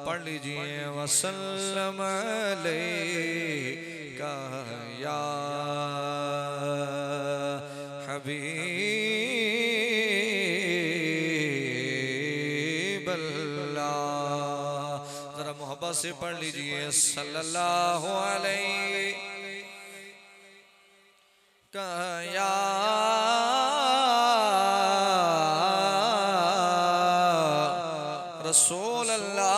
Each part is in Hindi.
पढ़ लीजिए वसल्लम अलैका या हबीबल्लाह। जरा मोहब्बत से पढ़ लीजिए सल्लल्लाहु अलैका या रसूल अल्लाह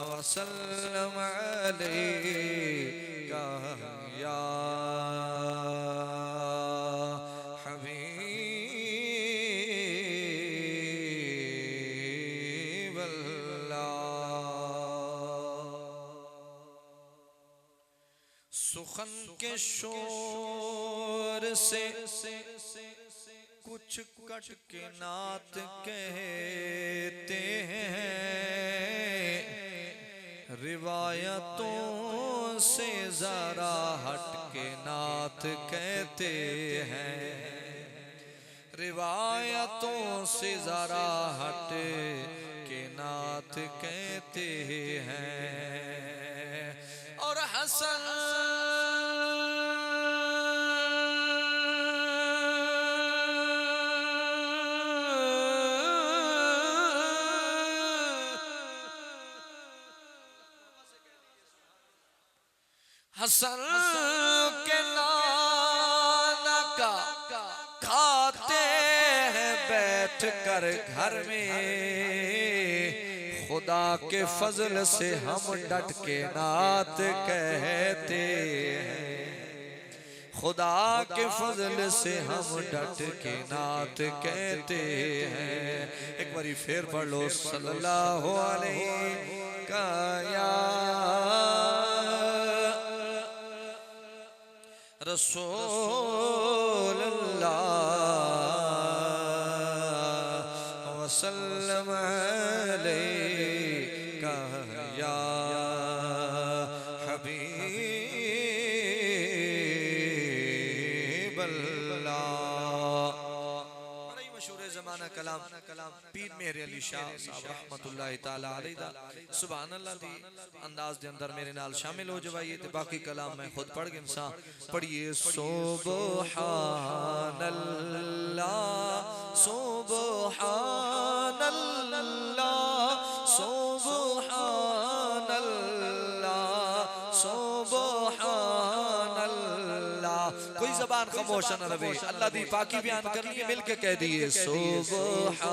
वसल्लम अलैका या हबीबल्लाह। सुखन के शोर से कुछ कट के नात कहते हैं, रिवायतों से जरा हट के नात कहते हैं, रिवायतों से जरा हट के नात कहते हैं। और हसन हसन के नाना का खाते हैं बैठ कर घर में, खुदा के फजल से हम डट के नात कहते हैं, खुदा के फजल से हम डट के नात कहते हैं। एक बारी फिर पढ़ लो सल्लल्लाहु अलैका या रसूल अल्लाह वसल्लम अलैका या हबीबल्लाह। बड़ा ही मशहूर ज़माना कलाम पीर मेरे अली शाह साहब रहमतुल्लाहि ताला अलैहि सुभान अल्लाह दी अंदाज दे अंदर मेरे नाल शामिल हो जाइए। ते बाकी कलाम मैं खुद पढ़ के इंसान पढ़िए सुबहानल्लाह सुबहानल्लाह सुबहानल्लाह सुबहानल्लाह। कोई ज़बान खामोश न रहे, अल्लाह दी पाकी बयान कर लिए मिलके कह दिए सुबहानल्लाह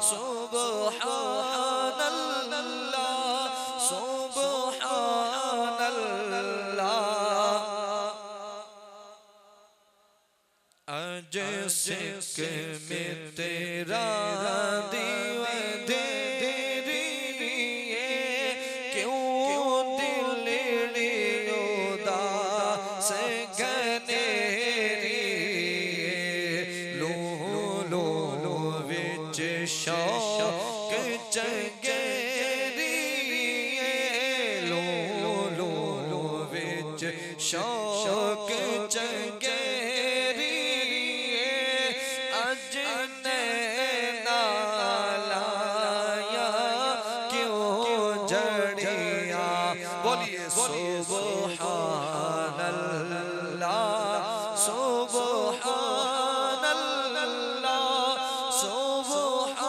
सुबहानल्लाह सुबहानल्लाह। जैसे कि मैं तेरा दीवा तेरी क्यों दिल उदास गनेरी लो लो लो विच शौक चंगेरी लो लो लो विच शौक चंगेरी सुबहानल्लाह सुबहानल्लाह सुबहानल्लाह।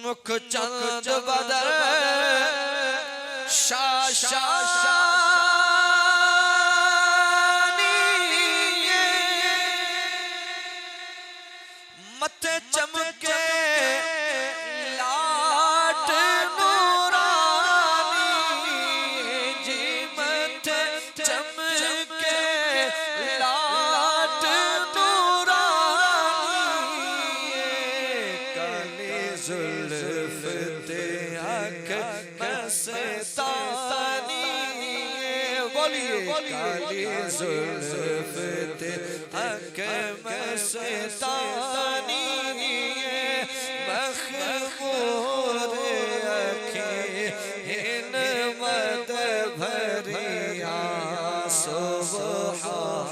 मुख चंद बदर मथे चमके लाट नूरानी जी मथे चमके लाट नूरानी काली जुल्फ ते आँख मस्तानी बोलिए काली जुल्फ ते आँख मस्तानी मखमूर अखी हिन मत सुब्हानल्लाह